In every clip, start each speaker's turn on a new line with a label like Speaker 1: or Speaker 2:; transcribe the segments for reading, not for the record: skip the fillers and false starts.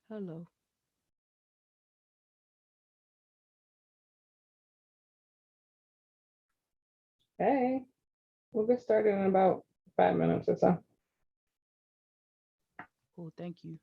Speaker 1: Hello.
Speaker 2: Hey, we'll get started in about 5 minutes or so.
Speaker 1: Cool. Thank you.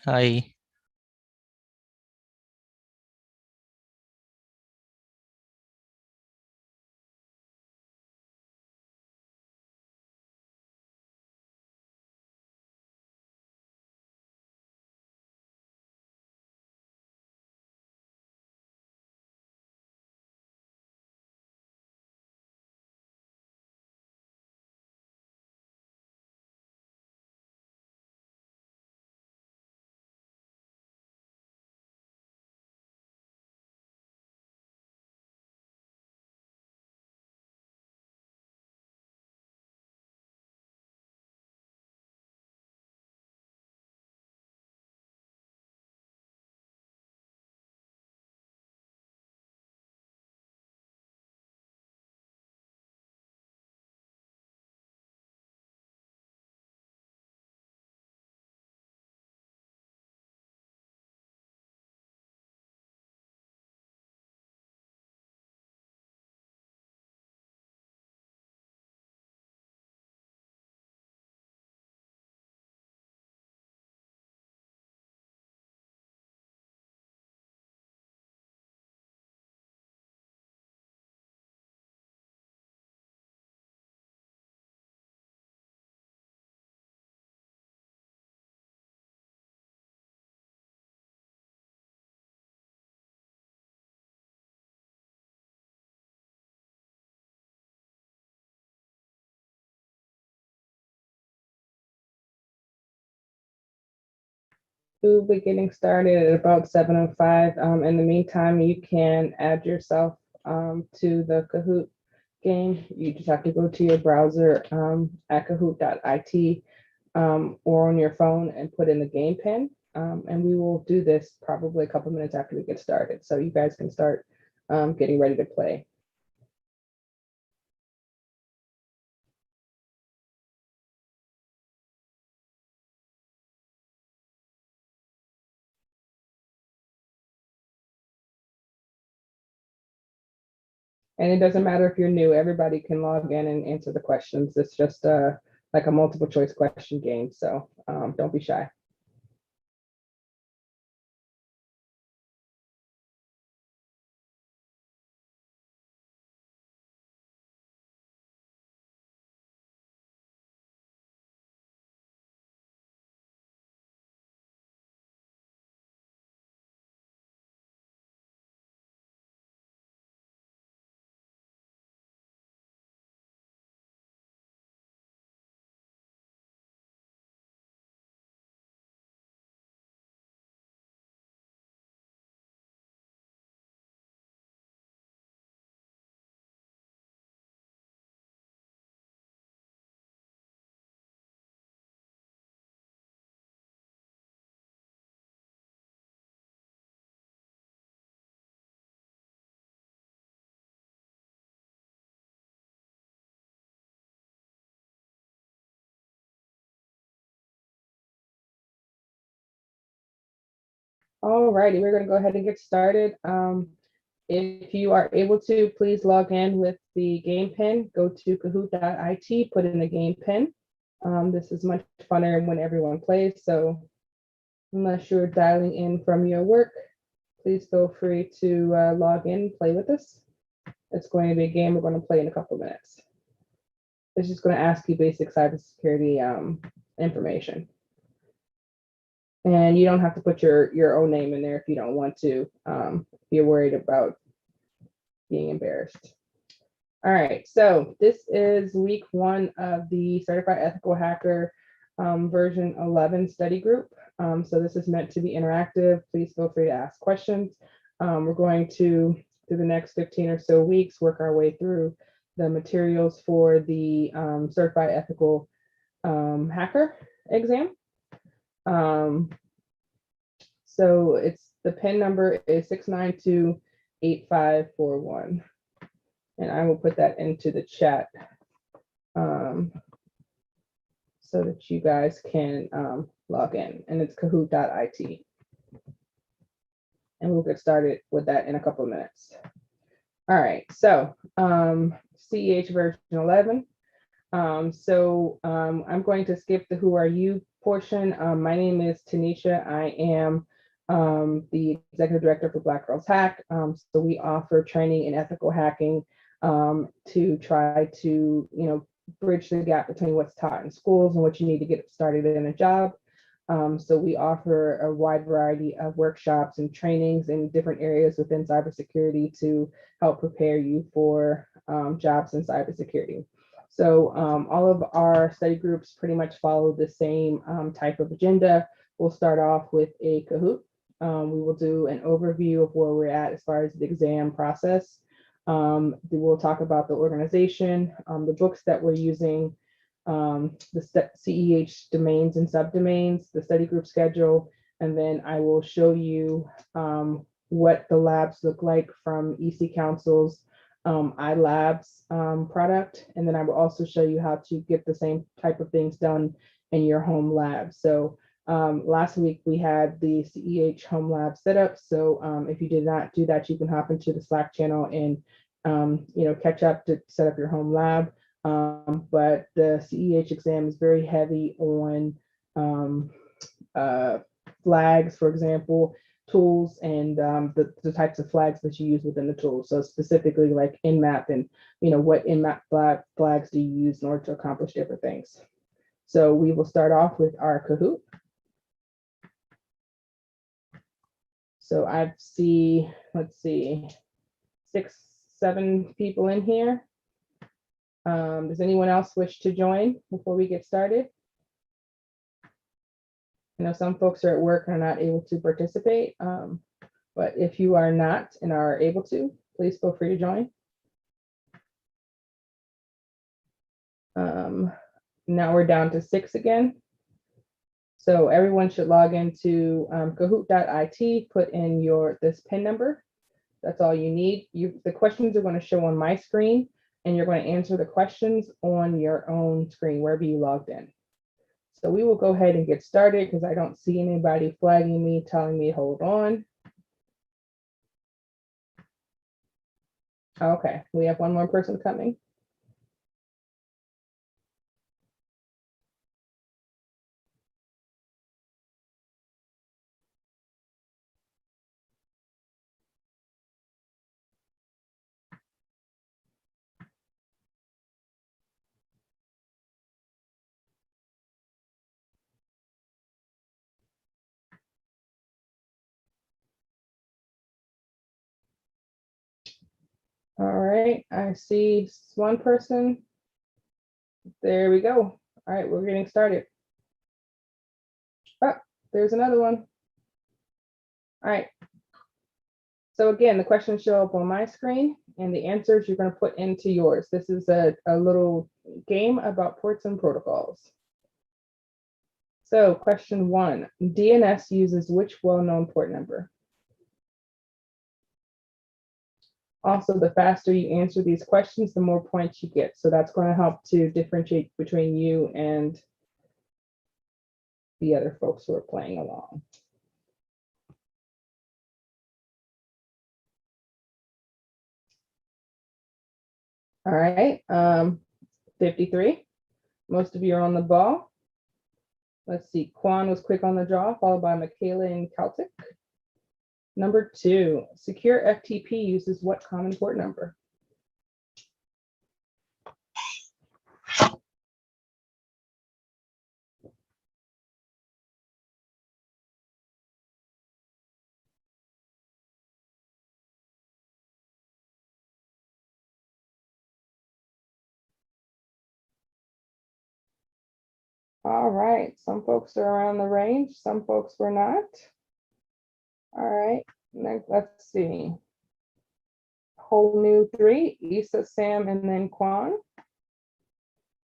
Speaker 3: Hi.
Speaker 2: We'll be getting started at about 7:05. In the meantime, you can add yourself to the Kahoot game. You just have to go to your browser at kahoot.it or on your phone and put in the game pin. And we will do this probably a couple minutes after we get started, so you guys can start getting ready to play. And it doesn't matter if you're new, everybody can log in and answer the questions. It's just like a multiple choice question game, so don't be shy. All righty, we're going to go ahead and get started. If you are able to, please log in with the game pin. Go to kahoot.it, put in the game pin. This is much funner when everyone plays, so unless you're dialing in from your work, please feel free to log in and play with us. It's going to be a game we're going to play in a couple minutes. It's just going to ask you basic cybersecurity information. And you don't have to put your own name in there if you don't want to. If you're worried about being embarrassed. All right, so this is week 1 of the Certified Ethical Hacker version 11 study group. So this is meant to be interactive. Please feel free to ask questions. We're going to, through the next 15 or so weeks, work our way through the materials for the Certified Ethical Hacker exam. So it's the pin number is 6928541. And I will put that into the chat so that you guys can log in. And it's kahoot.it. And we'll get started with that in a couple of minutes. All right, so CEH version 11. I'm going to skip the who are you portion. My name is Tanisha. I am the executive director for Black Girls Hack. So we offer training in ethical hacking to try to, bridge the gap between what's taught in schools and what you need to get started in a job. So we offer a wide variety of workshops and trainings in different areas within cybersecurity to help prepare you for jobs in cybersecurity. So all of our study groups pretty much follow the same type of agenda. We'll start off with a Kahoot. We will do an overview of where we're at as far as the exam process. We'll talk about the organization, the books that we're using, the CEH domains and subdomains, the study group schedule, and then I will show you what the labs look like from EC Council's iLabs product. And then I will also show you how to get the same type of things done in your home lab. So last week we had the CEH home lab set up. So if you did not do that, you can hop into the Slack channel and catch up to set up your home lab. But the CEH exam is very heavy on flags, for example, tools, and the types of flags that you use within the tools. So specifically like Nmap and, what Nmap flags do you use in order to accomplish different things. So we will start off with our Kahoot. So I see, let's see, 6, 7 people in here. Does anyone else wish to join before we get started? I know some folks are at work and are not able to participate, but if you are not and are able to, please feel free to join. Now we're down to 6 again. So everyone should log into kahoot.it, put in this PIN number. That's all you need. The questions are going to show on my screen, and you're going to answer the questions on your own screen, wherever you logged in. So we will go ahead and get started because I don't see anybody flagging me, telling me hold on. Okay, we have one more person coming. All right, I see one person. There we go. All right, we're getting started. Oh, there's another one. All right. So again, the questions show up on my screen, and the answers you're going to put into yours. This is a little game about ports and protocols. So question 1, DNS uses which well-known port number? Also, the faster you answer these questions, the more points you get. So that's going to help to differentiate between you and the other folks who are playing along. All right, 53. Most of you are on the ball. Let's see, Quan was quick on the draw, followed by Michaela and Celtic. Number 2, secure FTP uses what common port number? All right, some folks are around the range, some folks were not. All right, next, let's see. Whole new 3, Issa, Sam, and then Quan.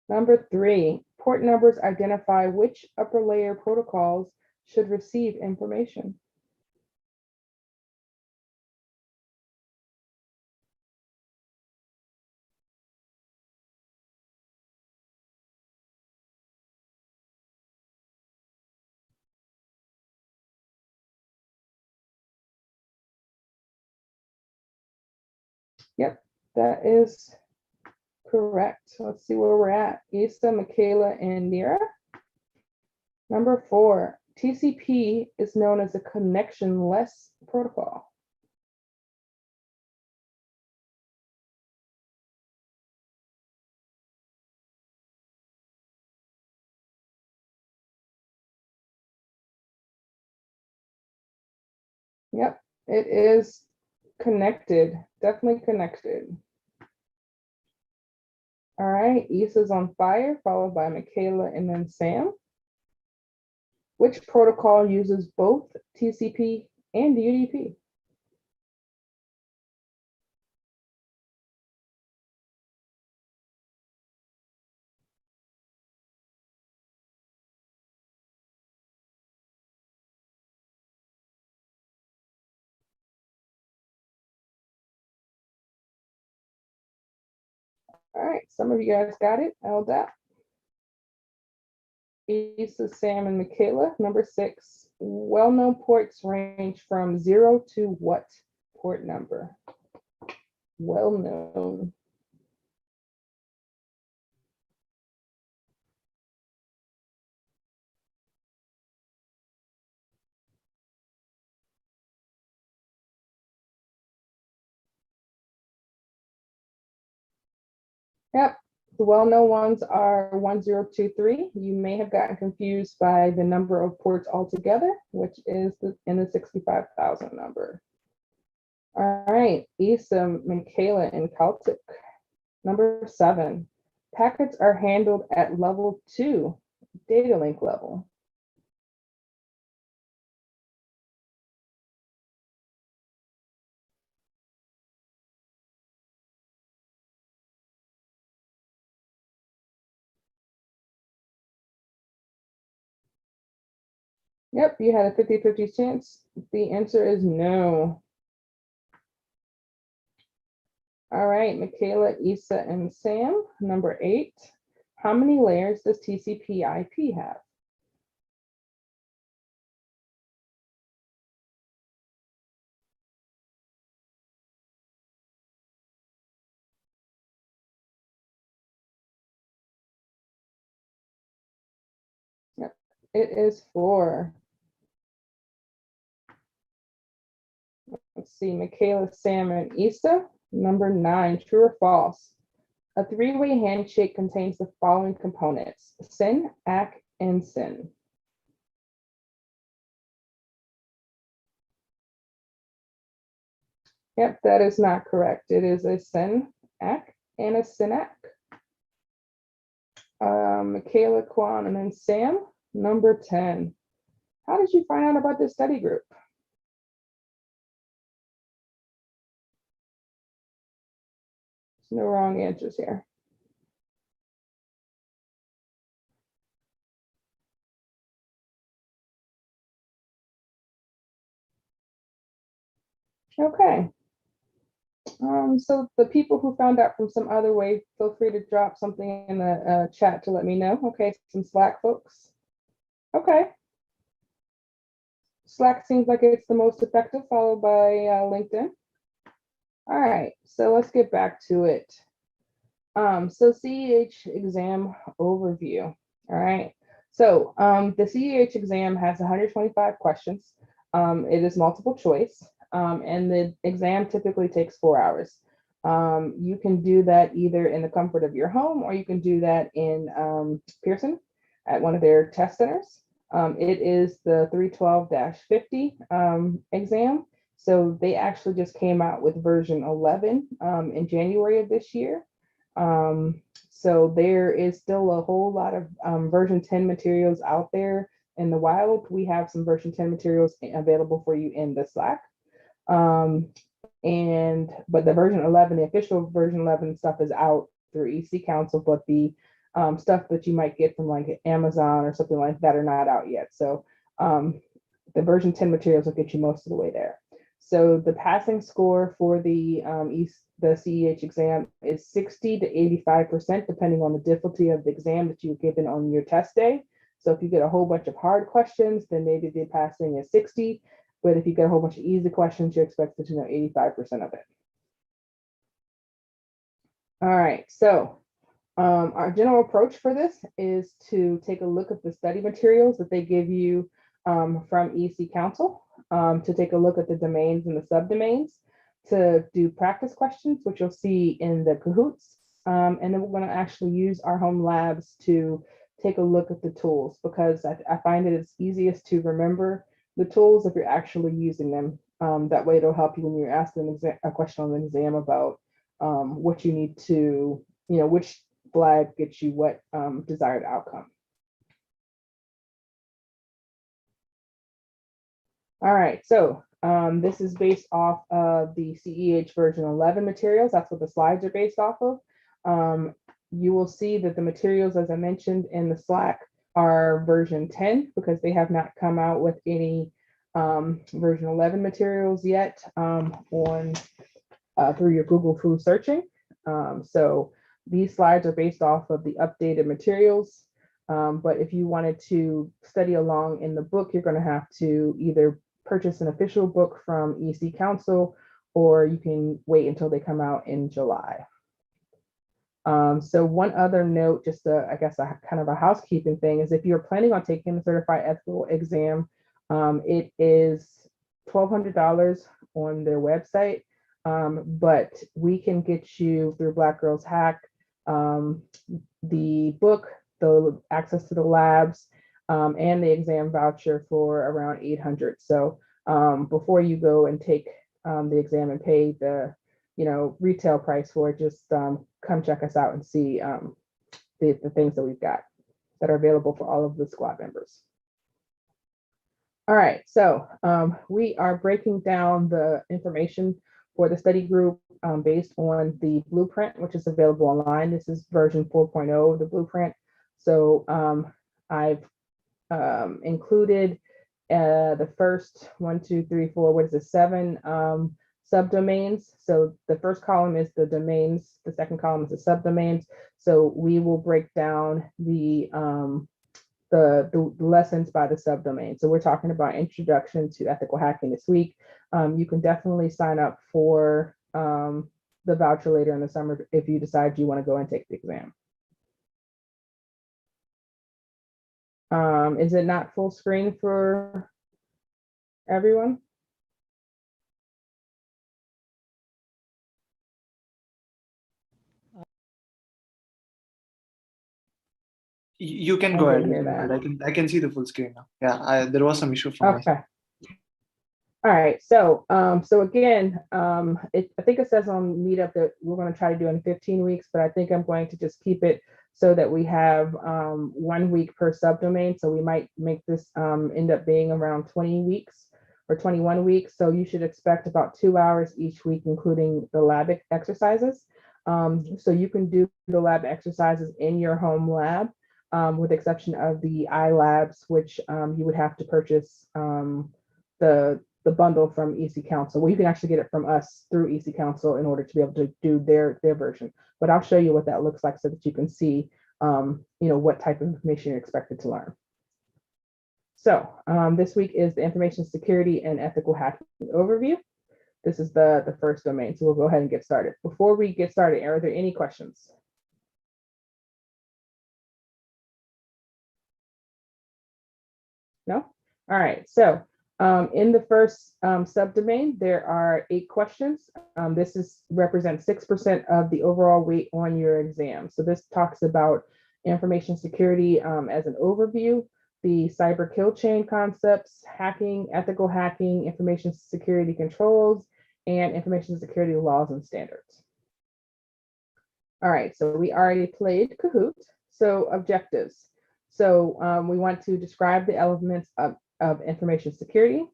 Speaker 2: Number 3, port numbers identify which upper layer protocols should receive information. Yep, that is correct. Let's see where we're at. Issa, Michaela, and Nira. Number 4, TCP is known as a connectionless protocol. Yep, it is connected, definitely connected. All right, Issa's on fire, followed by Michaela and then Sam. Which protocol uses both TCP and UDP? All right, some of you guys got it. LDAP. Issa, Sam, and Michaela. Number 6, well-known ports range from 0 to what port number? Well-known. Yep, the well-known ones are 1023. You may have gotten confused by the number of ports altogether, which is in the 65,000 number. All right, Issa, Michaela, and Celtic. Number 7, packets are handled at level 2, data link level. Yep, you had a 50-50 chance. The answer is no. All right, Michaela, Issa, and Sam, number 8. How many layers does TCP/IP have? Yep, it is 4. Let's see, Michaela, Sam, and Issa, number 9. True or false? A three-way handshake contains the following components: SYN, ACK, and SYN. Yep, that is not correct. It is a SYN, ACK, and a SYN-ACK. Michaela, Kwan, and then Sam, number 10. How did you find out about this study group? There's no wrong answers here. Okay. So the people who found out from some other way, feel free to drop something in the chat to let me know. Okay, some Slack folks. Okay. Slack seems like it's the most effective, followed by LinkedIn. All right, so let's get back to it. So CEH exam overview. All right. So the CEH exam has 125 questions. It is multiple choice, and the exam typically takes 4 hours. You can do that either in the comfort of your home, or you can do that in Pearson at one of their test centers. It is the 312-50 exam. So they actually just came out with version 11 in January of this year. So there is still a whole lot of version 10 materials out there in the wild. We have some version 10 materials available for you in the Slack. But the version 11, the official version 11 stuff is out through EC Council, but the stuff that you might get from like Amazon or something like that are not out yet. So the version 10 materials will get you most of the way there. So the passing score for the CEH exam is 60 to 85%, depending on the difficulty of the exam that you've given on your test day. So if you get a whole bunch of hard questions, then maybe the passing is 60. But if you get a whole bunch of easy questions, you're expected to know 85% of it. All right, so our general approach for this is to take a look at the study materials that they give you from EC Council, to take a look at the domains and the subdomains, to do practice questions, which you'll see in the Kahoots. And then we're going to actually use our home labs to take a look at the tools, because I find that it's easiest to remember the tools if you're actually using them. That way it'll help you when you're asking a question on the exam about what you need to, which flag gets you what desired outcome. All right, so this is based off of the CEH version 11 materials. That's what the slides are based off of. You will see that the materials, as I mentioned in the Slack, are version 10 because they have not come out with any version 11 materials yet through your Google Food searching. So these slides are based off of the updated materials. But if you wanted to study along in the book, you're going to have to either purchase an official book from EC Council, or you can wait until they come out in July. So one other note, just I guess a kind of a housekeeping thing, is if you're planning on taking the certified ethical exam, it is $1,200 on their website, but we can get you through Black Girls Hack the book, the access to the labs, and the exam voucher for around $800. So before you go and take the exam and pay the retail price for it, just come check us out and see the things that we've got that are available for all of the squad members. All right, so we are breaking down the information for the study group based on the blueprint, which is available online. This is version 4.0 of the blueprint. So I've included the first 1, 2, 3, 4, what is it, 7 subdomains. So the first column is the domains, the second column is the subdomains. So we will break down the lessons by the subdomain. So we're talking about introduction to ethical hacking this week. You can definitely sign up for the voucher later in the summer if you decide you want to go and take the exam. Is it not full screen for everyone?
Speaker 1: You can
Speaker 2: I
Speaker 1: go
Speaker 2: didn't
Speaker 1: ahead.
Speaker 2: hear that.
Speaker 1: I can see the full screen now. Yeah, there was some issue from my side.
Speaker 2: Okay. All right. So again, I think it says on Meetup that we're going to try to do in 15 weeks, but I think I'm going to just keep it so that we have 1 week per subdomain. So we might make this end up being around 20 weeks or 21 weeks. So you should expect about 2 hours each week, including the lab exercises. So you can do the lab exercises in your home lab, with the exception of the iLabs, which you would have to purchase the bundle from EC Council. Well, you can actually get it from us through EC Council in order to be able to do their version. But I'll show you what that looks like so that you can see, what type of information you're expected to learn. So this week is the information security and ethical hacking overview. This is the first domain. So we'll go ahead and get started. Before we get started, are there any questions? No? All right. So in the first subdomain, there are 8 questions. This represents 6% of the overall weight on your exam. So this talks about information security as an overview, the cyber kill chain concepts, hacking, ethical hacking, information security controls, and information security laws and standards. All right, so we already played Kahoot. So objectives. So we want to describe the elements of information security,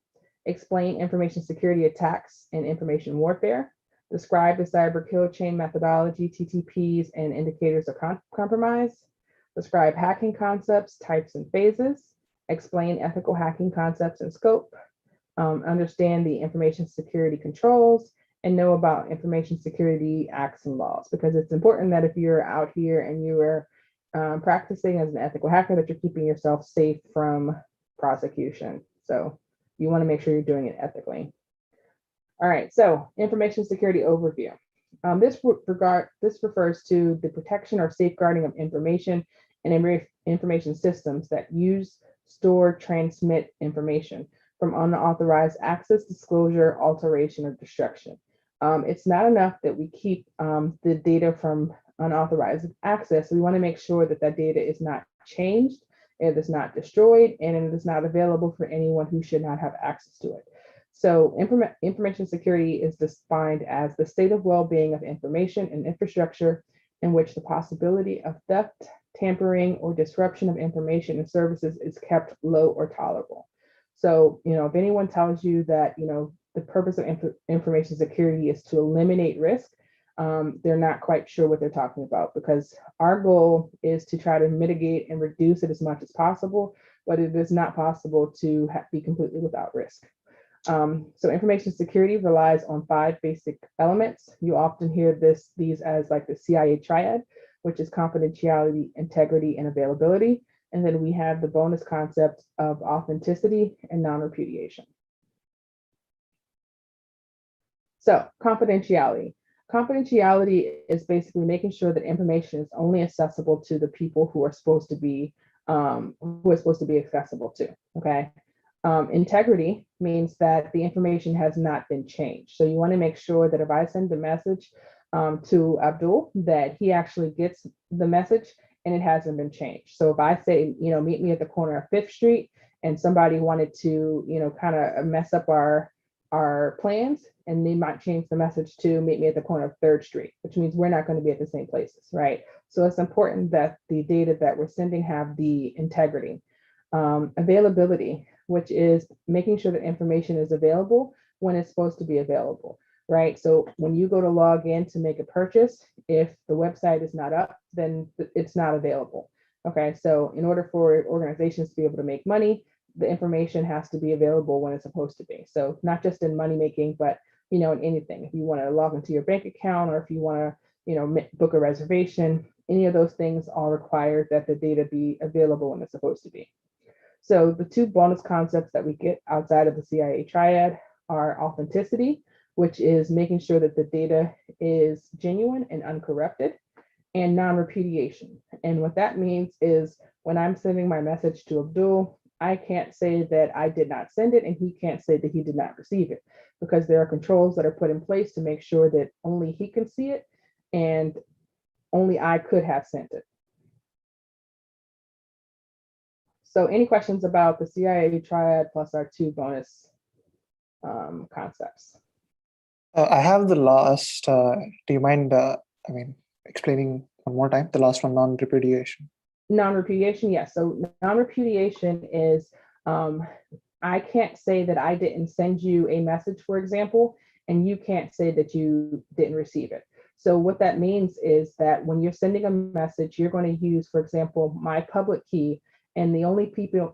Speaker 2: explain information security attacks and information warfare, describe the cyber kill chain methodology, TTPs, and indicators of compromise, describe hacking concepts, types, and phases, explain ethical hacking concepts and scope, understand the information security controls, and know about information security acts and laws, because it's important that if you're out here and you are practicing as an ethical hacker, that you're keeping yourself safe from prosecution. So you want to make sure you're doing it ethically. All right, so information security overview. This refers to the protection or safeguarding of information and information systems that use, store, transmit information from unauthorized access, disclosure, alteration, or destruction. It's not enough that we keep the data from unauthorized access. We want to make sure that that data is not changed, it is not destroyed, and it is not available for anyone who should not have access to it. So information security is defined as the state of well-being of information and infrastructure in which the possibility of theft, tampering, or disruption of information and services is kept low or tolerable. So, if anyone tells you that, the purpose of information security is to eliminate risk, they're not quite sure what they're talking about, because our goal is to try to mitigate and reduce it as much as possible, but it is not possible to be completely without risk. So information security relies on 5 basic elements. You often hear these as like the CIA triad, which is confidentiality, integrity, and availability. And then we have the bonus concept of authenticity and non-repudiation. So confidentiality. Confidentiality is basically making sure that information is only accessible to the people who are supposed to be accessible to. Okay. Integrity means that the information has not been changed. So you want to make sure that if I send a message to Abdul, that he actually gets the message and it hasn't been changed. So if I say, meet me at the corner of 5th Street, and somebody wanted to, kind of mess up our plans, and they might change the message to meet me at the corner of 3rd Street, which means we're not going to be at the same places, right? So it's important that the data that we're sending have the integrity. Availability, which is making sure that information is available when it's supposed to be available, right? So when you go to log in to make a purchase, if the website is not up, then it's not available. Okay, so in order for organizations to be able to make money, the information has to be available when it's supposed to be. So not just in money making, but in anything. If you want to log into your bank account, or if you want to book a reservation, any of those things are required that the data be available when it's supposed to be. So the two bonus concepts that we get outside of the CIA triad are authenticity, which is making sure that the data is genuine and uncorrupted, and non-repudiation. And what that means is when I'm sending my message to Abdul, I can't say that I did not send it, and he can't say that he did not receive it, because there are controls that are put in place to make sure that only he can see it and only I could have sent it. So any questions about the CIA triad plus our two bonus concepts?
Speaker 1: I have the last, do you mind, explaining one more time, the last one, non-repudiation?
Speaker 2: Non-repudiation, yes. So non-repudiation is, I can't say that I didn't send you a message, for example, and you can't say that you didn't receive it. So what that means is that when you're sending a message, you're going to use, for example, my public key, and the only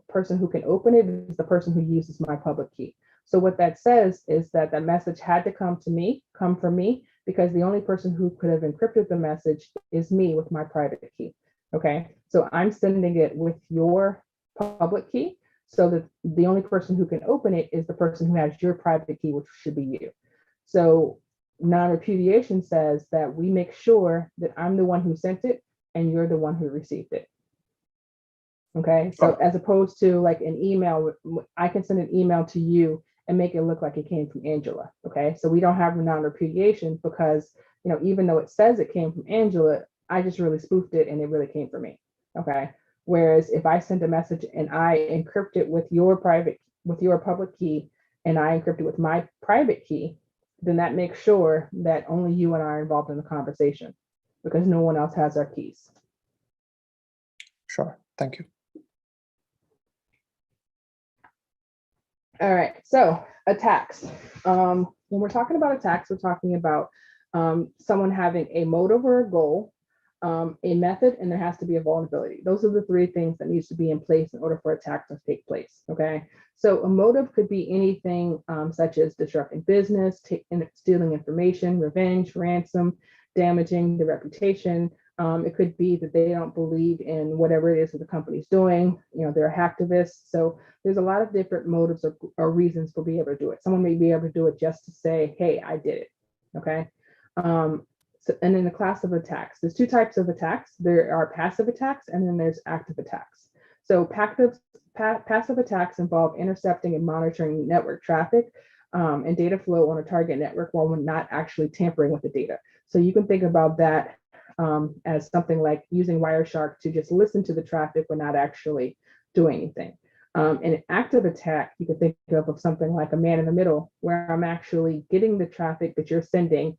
Speaker 2: person who can open it is the person who uses my public key. So what that says is that the message had to come from me, because the only person who could have encrypted the message is me with my private key. Okay, so I'm sending it with your public key, so that the only person who can open it is the person who has your private key, which should be you. So non-repudiation says that we make sure that I'm the one who sent it and you're the one who received it. Okay, so as opposed to like an email, I can send an email to you and make it look like it came from Angela. Okay, so we don't have a non-repudiation because, even though it says it came from Angela, I just really spoofed it and it really came from me. Okay, whereas if I send a message and I encrypt it with your public key, and I encrypt it with my private key, then that makes sure that only you and I are involved in the conversation, because no one else has our keys.
Speaker 1: Sure, thank you.
Speaker 2: All right, so attacks. When we're talking about attacks, we're talking about someone having a motive or a goal, a method, and there has to be a vulnerability. Those are the three things that needs to be in place in order for attack to take place, okay? So a motive could be anything such as disrupting business, stealing information, revenge, ransom, damaging the reputation. It could be that they don't believe in whatever it is that the company's doing. They're hacktivists. So there's a lot of different motives or reasons for being able to do it. Someone may be able to do it just to say, hey, I did it, okay? And in the class of attacks, there's two types of attacks. There are passive attacks, and then there's active attacks. So passive attacks involve intercepting and monitoring network traffic and data flow on a target network while we're not actually tampering with the data. So you can think about that as something like using Wireshark to just listen to the traffic but not actually doing anything. An active attack, you can think of something like a man in the middle, where I'm actually getting the traffic that you're sending,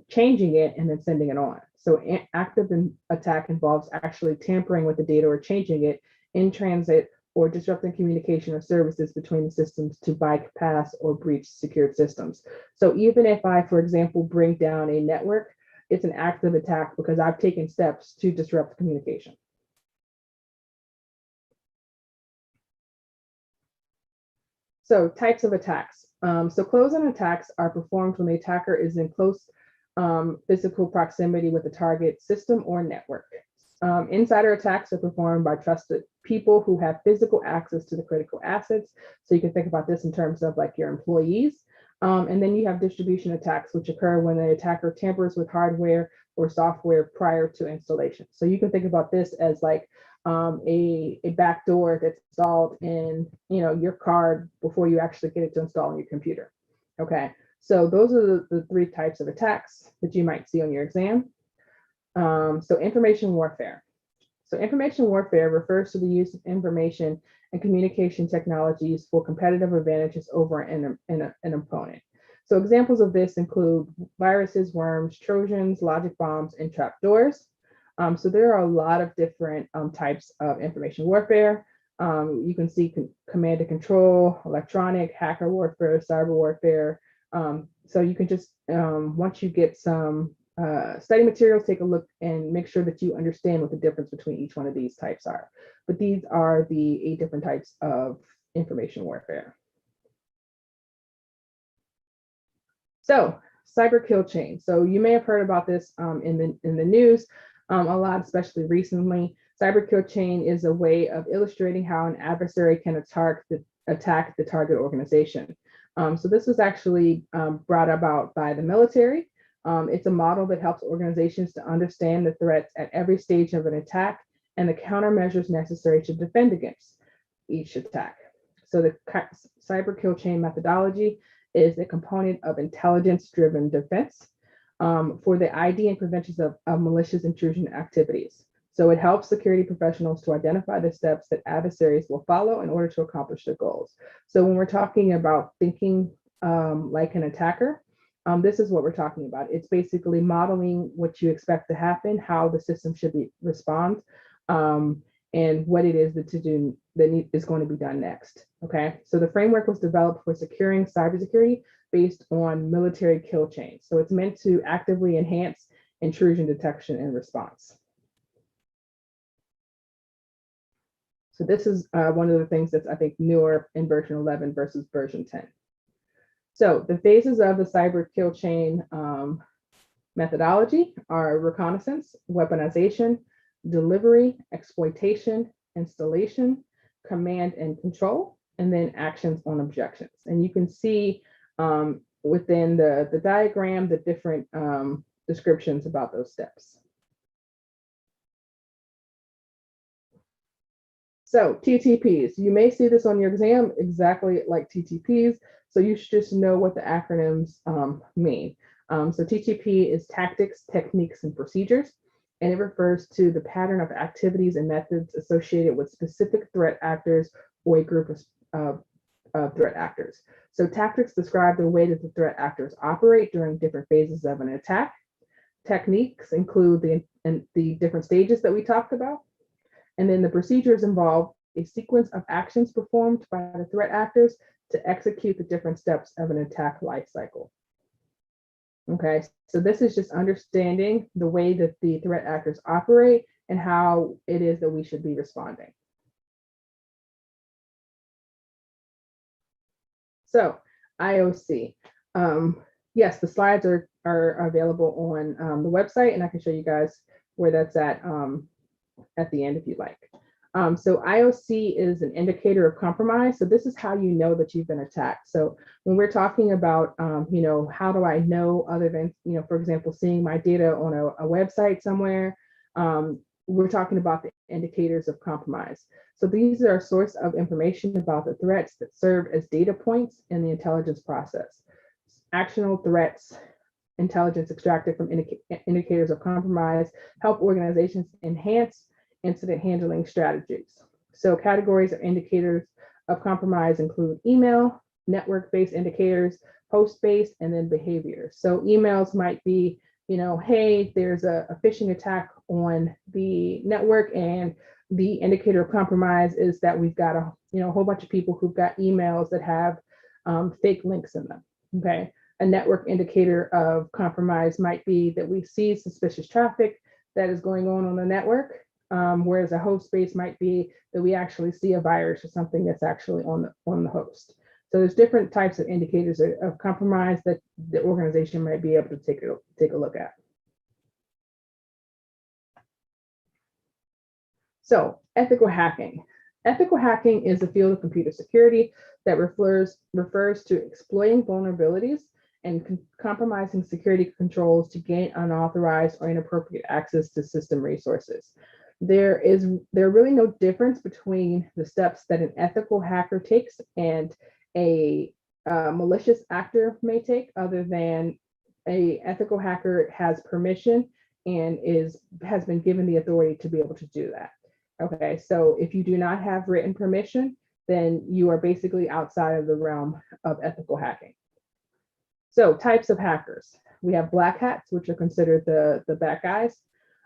Speaker 2: changing it, and then sending it on. So active attack involves actually tampering with the data or changing it in transit, or disrupting communication or services between the systems to bypass or breach secured systems. So even if I, for example, bring down a network, it's an active attack because I've taken steps to disrupt communication. So types of attacks. So close-in attacks are performed when the attacker is in close physical proximity with the target system or network. Insider attacks are performed by trusted people who have physical access to the critical assets. So you can think about this in terms of like your employees. And then you have distribution attacks, which occur when the attacker tampers with hardware or software prior to installation. So you can think about this as like a backdoor that's installed in your card before you actually get it to install on your computer. Okay, so those are the three types of attacks that you might see on your exam. So information warfare. So information warfare refers to the use of information and communication technologies for competitive advantages over an opponent. So examples of this include viruses, worms, Trojans, logic bombs, and trapdoors. So there are a lot of different types of information warfare. You can see command and control, electronic, hacker warfare, cyber warfare. So you can just, once you get some study materials, take a look and make sure that you understand what the difference between each one of these types are. But these are the 8 different types of information warfare. So cyber kill chain. So you may have heard about this in the news a lot, especially recently. Cyber kill chain is a way of illustrating how an adversary can attack the target organization. So this was actually brought about by the military. It's a model that helps organizations to understand the threats at every stage of an attack and the countermeasures necessary to defend against each attack. So the cyber kill chain methodology is a component of intelligence-driven defense for the ID and prevention of malicious intrusion activities. So it helps security professionals to identify the steps that adversaries will follow in order to accomplish their goals. So when we're talking about thinking like an attacker, this is what we're talking about. It's basically modeling what you expect to happen, how the system should respond, and what it is that is going to be done next. Okay, so the framework was developed for securing cybersecurity based on military kill chains. So it's meant to actively enhance intrusion detection and response. So this is one of the things that's, I think, newer in version 11 versus version 10. So the phases of the cyber kill chain methodology are reconnaissance, weaponization, delivery, exploitation, installation, command and control, and then actions on objections. And you can see within the diagram the different descriptions about those steps. So TTPs, you may see this on your exam exactly like TTPs, so you should just know what the acronyms mean. So TTP is tactics, techniques, and procedures, and it refers to the pattern of activities and methods associated with specific threat actors or a group of threat actors. So tactics describe the way that the threat actors operate during different phases of an attack. Techniques include the different stages that we talked about. And then the procedures involve a sequence of actions performed by the threat actors to execute the different steps of an attack life cycle. Okay, so this is just understanding the way that the threat actors operate and how it is that we should be responding. So IOC, yes, the slides are available on the website, and I can show you guys where that's at the end if you'd like. So IOC is an indicator of compromise. So this is how you know that you've been attacked. So when we're talking about, you know, how do I know other than, you know, for example, seeing my data on a website somewhere, we're talking about the indicators of compromise. So these are a source of information about the threats that serve as data points in the intelligence process. Actionable threats, intelligence extracted from indicators of compromise help organizations enhance incident handling strategies. So categories of indicators of compromise include email, network-based indicators, host-based, and then behaviors. So emails might be, you know, hey, there's a phishing attack on the network, and the indicator of compromise is that we've got a whole bunch of people who've got emails that have fake links in them. Okay, a network indicator of compromise might be that we see suspicious traffic that is going on the network. Whereas a host base might be that we actually see a virus or something that's actually on the host. So there's different types of indicators of compromise that the organization might be able to take a look at. So ethical hacking. Ethical hacking is a field of computer security that refers to exploiting vulnerabilities and compromising security controls to gain unauthorized or inappropriate access to system resources. There really no difference between the steps that an ethical hacker takes and a malicious actor may take, other than a ethical hacker has permission and has been given the authority to be able to do that. Okay, so if you do not have written permission, then you are basically outside of the realm of ethical hacking. So types of hackers. We have black hats, which are considered the bad guys.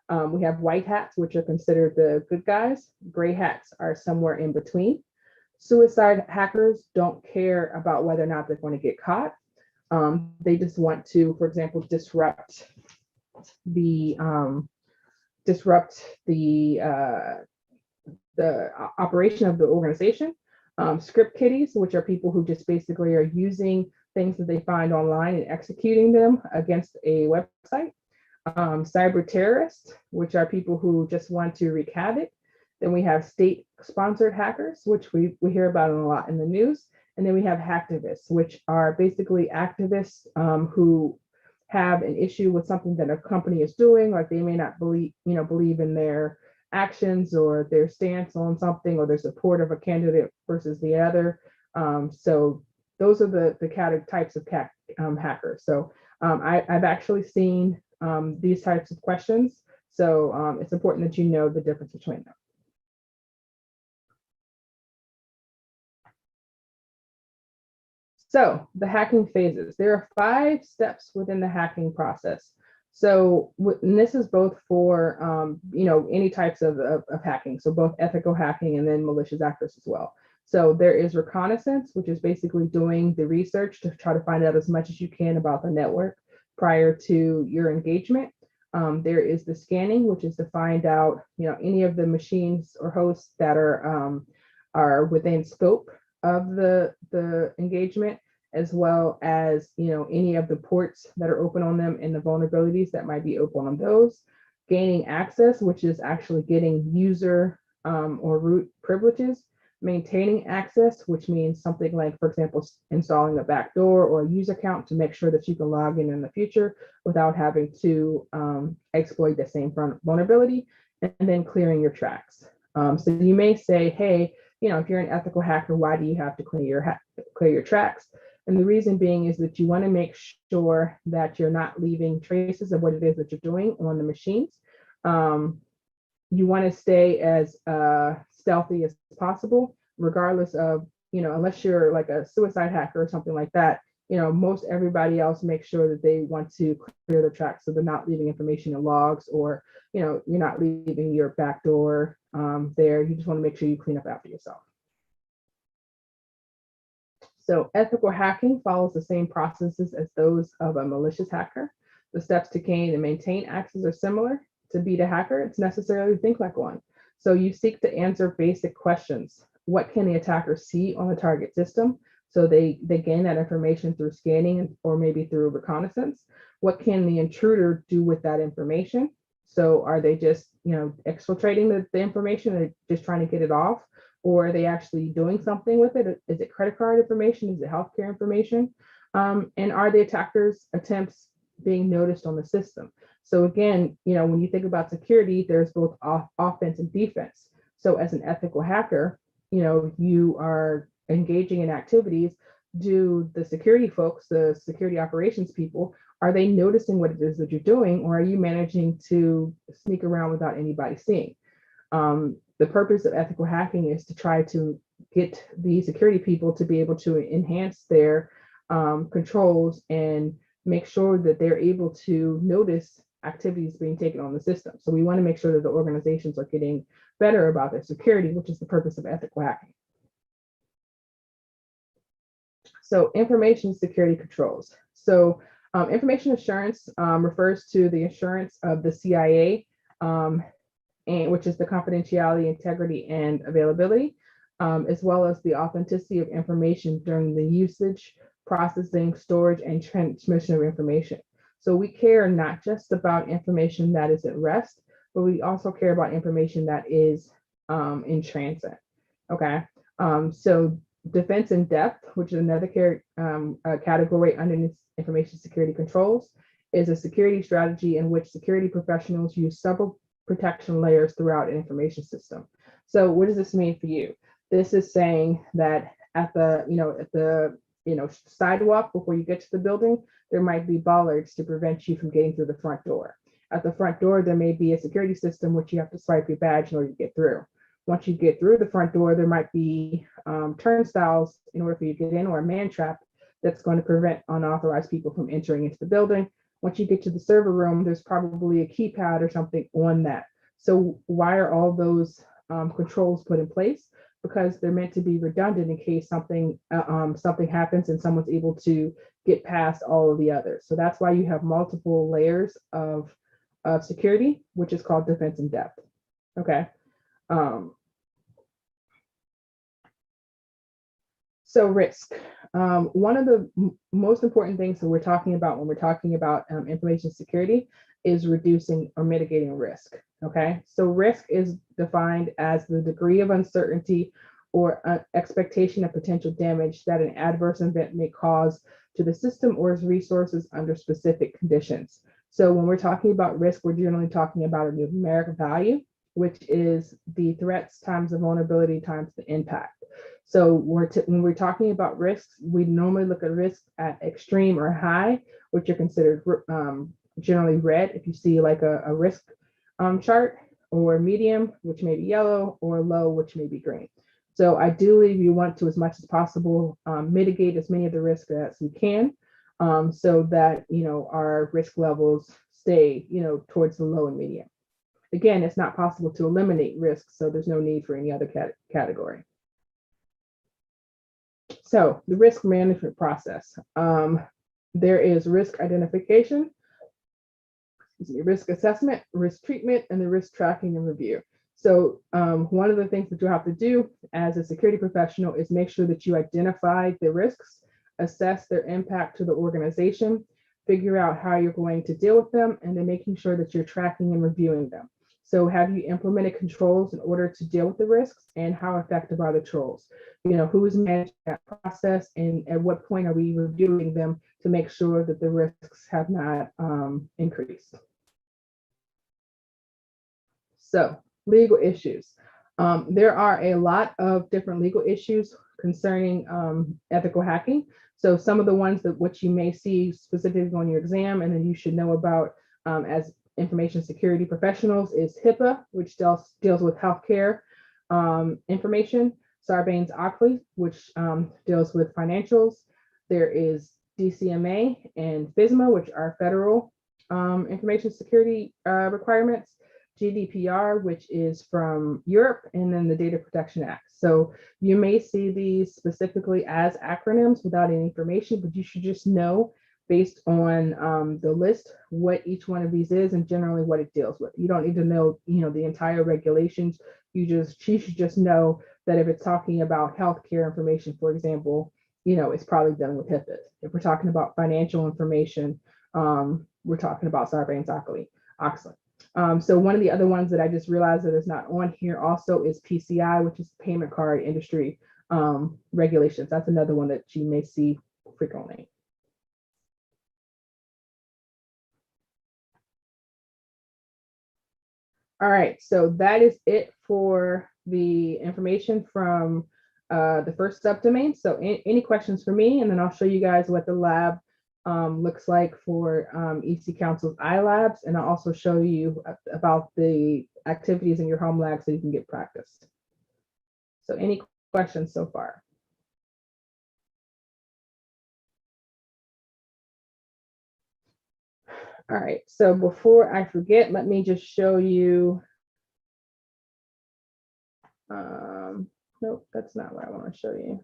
Speaker 2: We have white hats, which are considered the good guys. Gray hats are somewhere in between. Suicide hackers don't care about whether or not they're going to get caught. They just want to, for example, disrupt the operation of the organization. Script kiddies, which are people who just basically are using things that they find online and executing them against a website. Cyber terrorists, which are people who just want to wreak havoc. Then we have state-sponsored hackers, which we hear about a lot in the news. And then we have hacktivists, which are basically activists who have an issue with something that a company is doing, like they may not believe in their actions or their stance on something or their support of a candidate versus the other. So those are the types of hackers. So I've actually seen these types of questions. So it's important that you know the difference between them. So the hacking phases, there are 5 steps within the hacking process. So and this is both for, any types of hacking. So both ethical hacking and then malicious actors as well. So there is reconnaissance, which is basically doing the research to try to find out as much as you can about the network prior to your engagement. There is the scanning, which is to find out, any of the machines or hosts that are within scope of the engagement, as well as any of the ports that are open on them and the vulnerabilities that might be open on those. Gaining access, which is actually getting user or root privileges. Maintaining access, which means something like, for example, installing a backdoor or a user account to make sure that you can log in the future without having to exploit the same vulnerability. And then clearing your tracks. So you may say, hey, if you're an ethical hacker, why do you have to clear your tracks? And the reason being is that you want to make sure that you're not leaving traces of what it is that you're doing on the machines. You want to stay as stealthy as possible, regardless of, unless you're like a suicide hacker or something like that. Most everybody else makes sure that they want to clear the tracks, so they're not leaving information in logs, or you're not leaving your backdoor there. You just want to make sure you clean up after yourself. So ethical hacking follows the same processes as those of a malicious hacker. The steps to gain and maintain access are similar. To beat a hacker, it's necessary to think like one. So you seek to answer basic questions. What can the attacker see on the target system? So they gain that information through scanning or maybe through reconnaissance. What can the intruder do with that information? So are they just, exfiltrating the information and just trying to get it off? Or are they actually doing something with it? Is it credit card information? Is it healthcare information? And are the attackers' attempts being noticed on the system? So again, when you think about security, there's both offense and defense. So as an ethical hacker, you are engaging in activities. Do the security folks, the security operations people, are they noticing what it is that you're doing, or are you managing to sneak around without anybody seeing? The purpose of ethical hacking is to try to get the security people to be able to enhance their controls and make sure that they're able to notice activities being taken on the system. So we want to make sure that the organizations are getting better about their security, which is the purpose of ethical hacking. So information security controls. So information assurance refers to the assurance of the CIA, which is the confidentiality, integrity, and availability, as well as the authenticity of information during the usage, processing, storage, and transmission of information. So we care not just about information that is at rest, but we also care about information that is in transit. Okay, so defense in depth, which is another category underneath information security controls, is a security strategy in which security professionals use several protection layers throughout an information system. So what does this mean for you? This is saying that at the sidewalk before you get to the building, there might be bollards to prevent you from getting through the front door. At the front door, there may be a security system which you have to swipe your badge in order to get through. Once you get through the front door, there might be turnstiles in order for you to get in, or a man trap that's going to prevent unauthorized people from entering into the building. Once you get to the server room, there's probably a keypad or something on that. So why are all those controls put in place? Because they're meant to be redundant in case something happens and someone's able to get past all of the others. So that's why you have multiple layers of security, which is called defense in depth. Okay. So risk. One of the most important things that we're talking about when we're talking about information security is reducing or mitigating risk. Okay, so risk is defined as the degree of uncertainty or expectation of potential damage that an adverse event may cause to the system or its resources under specific conditions. So when we're talking about risk, we're generally talking about a numeric value, which is the threats times the vulnerability times the impact. So when we're talking about risks, we normally look at risks at extreme or high, which are considered generally red if you see like a risk chart, or medium, which may be yellow, or low, which may be green. So ideally, you want to, as much as possible, mitigate as many of the risks as you can, so that our risk levels stay towards the low and medium. Again, it's not possible to eliminate risk, so there's no need for any other category. So the risk management process. There is risk identification, risk assessment, risk treatment, and the risk tracking and review. So one of the things that you have to do as a security professional is make sure that you identify the risks, assess their impact to the organization, figure out how you're going to deal with them, and then making sure that you're tracking and reviewing them. So have you implemented controls in order to deal with the risks, and how effective are the controls? Who is managing that process, and at what point are we reviewing them to make sure that the risks have not increased? So legal issues. There are a lot of different legal issues concerning ethical hacking. So some of the ones that what you may see specifically on your exam, and then you should know about as information security professionals, is HIPAA, which deals with healthcare information. Sarbanes-Oxley, which deals with financials. There is DCMA and FISMA, which are federal information security requirements. GDPR, which is from Europe, and then the Data Protection Act. So you may see these specifically as acronyms without any information, but you should just know based on the list what each one of these is and generally what it deals with. You don't need to know, the entire regulations. You should just know that if it's talking about healthcare information, for example, it's probably dealing with HIPAA. If we're talking about financial information, we're talking about Sarbanes-Oxley. So one of the other ones that I just realized that is not on here also is PCI, which is payment card industry regulations. That's another one that you may see frequently. All right, so that is it for the information from the first subdomain. So any questions for me, and then I'll show you guys what the lab looks like for EC Council's iLabs, and I'll also show you about the activities in your home lab so you can get practice. So any questions so far? All right, so before I forget, let me just show you. Nope, that's not what I want to show you.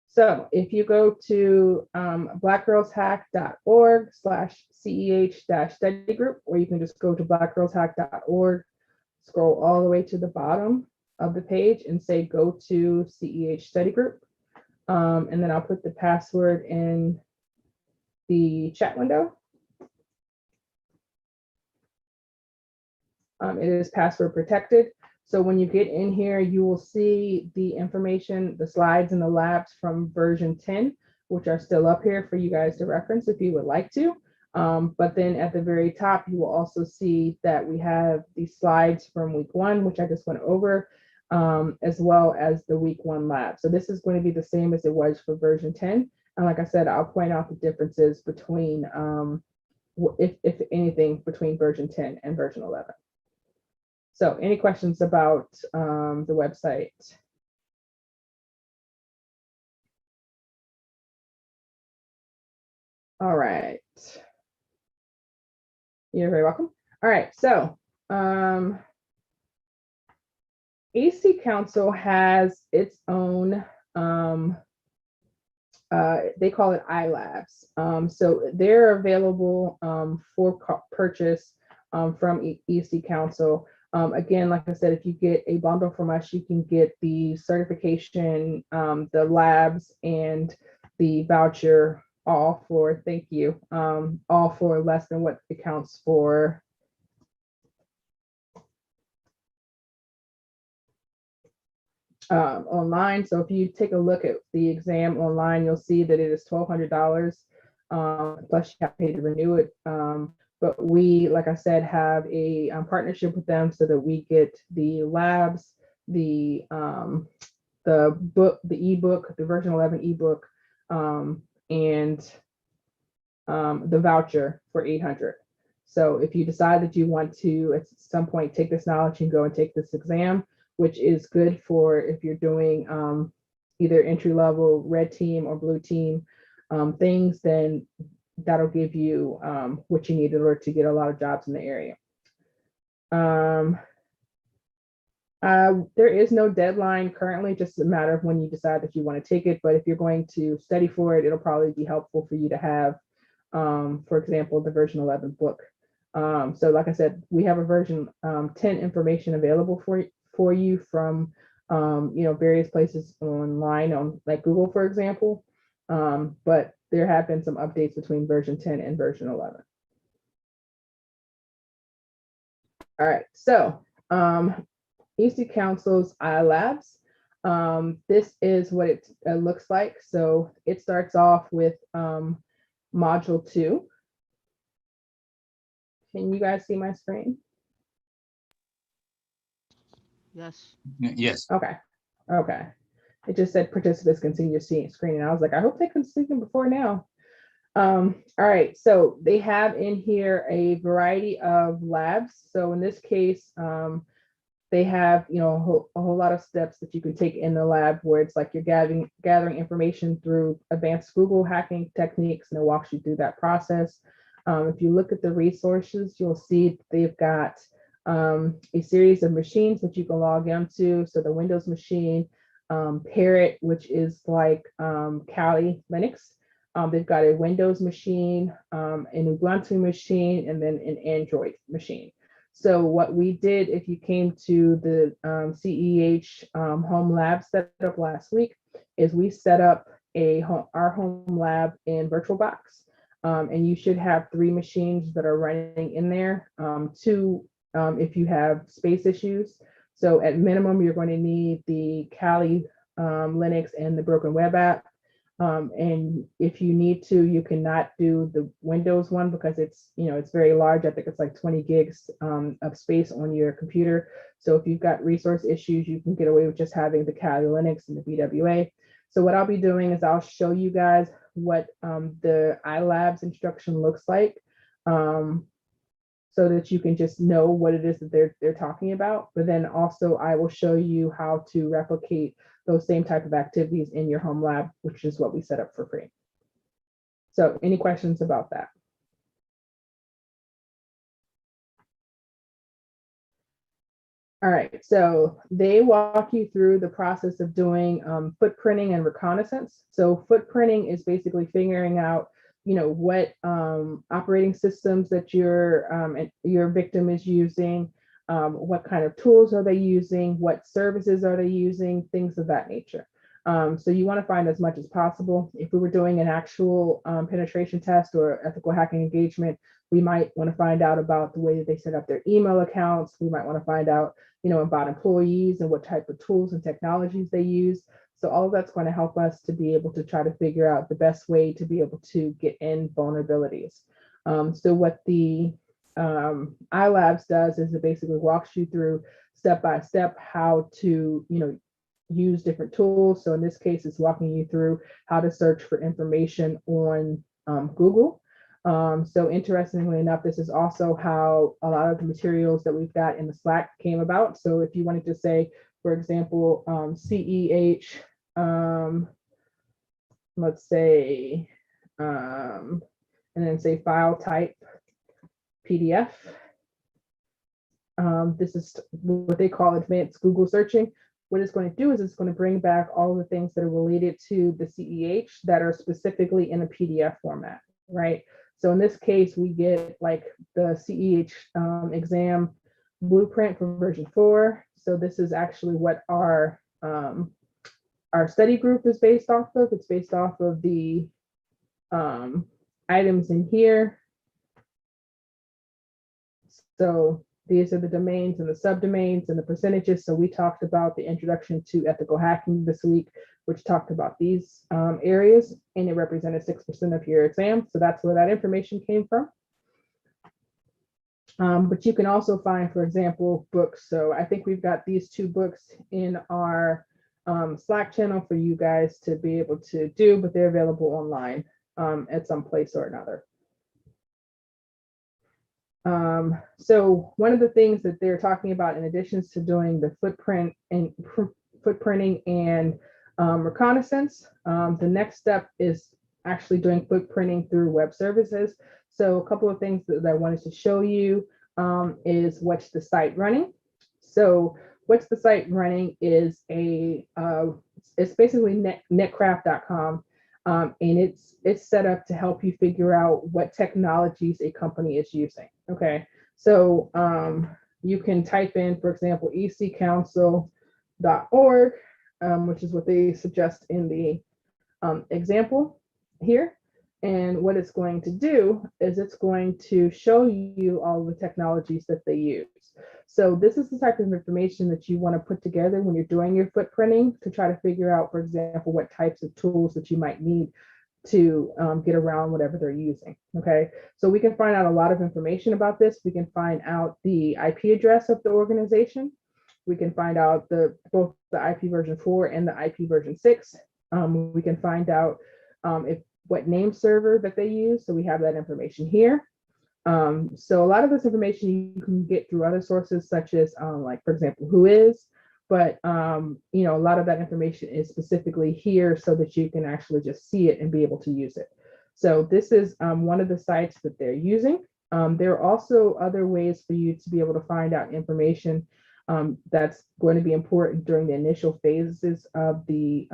Speaker 2: So if you go to blackgirlshack.org/CEH-study group, or you can just go to blackgirlshack.org, scroll all the way to the bottom of the page and say go to CEH study group. And then I'll put the password in the chat window. It is password protected. So when you get in here, you will see the information, the slides and the labs from version 10, which are still up here for you guys to reference if you would like to. But then at the very top, you will also see that we have these slides from week 1, which I just went over, as well as the week 1 lab. So this is going to be the same as it was for version 10. And like I said, I'll point out the differences between, if anything, between version 10 and version 11. So any questions about the website? All right. You're very welcome. All right, so AC Council has its own, they call it iLabs. So they're available for purchase from EC Council. Again, like I said, if you get a bundle from us, you can get the certification, the labs, and the voucher all for, thank you, all for less than what it counts for online. So if you take a look at the exam online, you'll see that it is $1,200, plus you have to pay to renew it. But we, like I said, have a partnership with them so that we get the labs, the book, the ebook, the version 11 ebook, and the voucher for 800. So if you decide that you want to at some point take this knowledge and go and take this exam, which is good for if you're doing either entry level red team or blue team things, then that'll give you what you need in order to get a lot of jobs in the area. There is no deadline currently, just a matter of when you decide that you want to take it. But if you're going to study for it, it'll probably be helpful for you to have, for example, the version 11 book. So like I said, we have a version 10 information available for you from various places online, on like Google, for example. But there have been some updates between version 10 and version 11. All right, so EC Council's iLabs. This is what it looks like. So it starts off with module 2. Can you guys see my screen?
Speaker 3: Yes.
Speaker 4: Yes.
Speaker 2: Okay. Okay. It just said participants can see your screen. And I was like, I hope they can see them before now. All right. So they have in here a variety of labs. So in this case, they have, a whole lot of steps that you can take in the lab where it's like you're gathering information through advanced Google hacking techniques, and it walks you through that process. If you look at the resources, you'll see they've got a series of machines that you can log into. So the Windows machine, Parrot, which is like Kali Linux. They've got a Windows machine, an Ubuntu machine, and then an Android machine. So what we did, if you came to the CEH home lab setup last week, is we set up our home lab in VirtualBox. And you should have 3 machines that are running in there, 2 if you have space issues. So at minimum, you're going to need the Kali Linux and the Broken Web app. And if you need to, you cannot do the Windows one because it's very large. I think it's like 20 gigs of space on your computer. So if you've got resource issues, you can get away with just having the Kali Linux and the BWA. So what I'll be doing is I'll show you guys what the iLabs instruction looks like, so that you can just know what it is that they're talking about. But then also I will show you how to replicate those same type of activities in your home lab, which is what we set up for free. So any questions about that? All right, so they walk you through the process of doing footprinting and reconnaissance. So footprinting is basically figuring out, what operating systems that your victim is using, what kind of tools are they using, what services are they using, things of that nature. So you want to find as much as possible. If we were doing an actual penetration test or ethical hacking engagement, we might want to find out about the way that they set up their email accounts. We might want to find out, about employees and what type of tools and technologies they use. So all of that's going to help us to be able to try to figure out the best way to be able to get in vulnerabilities. So what the iLabs does is it basically walks you through step by step how to, use different tools. So in this case, it's walking you through how to search for information on Google. So interestingly enough, this is also how a lot of the materials that we've got in the Slack came about. So if you wanted to say, for example, CEH, let's say, and then say file type PDF. This is what they call advanced Google searching. What it's going to do is it's going to bring back all the things that are related to the CEH that are specifically in a PDF format, right? So in this case, we get like the CEH exam blueprint for version 4. So this is actually what our study group is based off of. It's based off of the items in here. So these are the domains and the subdomains and the percentages. So we talked about the introduction to ethical hacking this week, which talked about these areas, and it represented 6% of your exam. So that's where that information came from. But you can also find, for example, books. So I think we've got these 2 books in our Slack channel for you guys to be able to do, but they're available online at some place or another. So one of the things that they're talking about, in addition to doing the footprinting and reconnaissance, the next step is actually doing footprinting through web services. So a couple of things that I wanted to show you is what's the site running. So what's the site running is it's basically netcraft.com. And it's set up to help you figure out what technologies a company is using. Okay, so you can type in, for example, ecouncil.org, which is what they suggest in the example here. And what it's going to do is it's going to show you all the technologies that they use. So this is the type of information that you want to put together when you're doing your footprinting to try to figure out, for example, what types of tools that you might need to get around whatever they're using. Okay, so we can find out a lot of information about this. We can find out the IP address of the organization. We can find out both the IP version 4 and the IP version 6. We can find out what name server that they use. So we have that information here. So a lot of this information you can get through other sources, such as like, for example, Whois, but a lot of that information is specifically here so that you can actually just see it and be able to use it. So this is one of the sites that they're using. There are also other ways for you to be able to find out information that's going to be important during the initial phases of the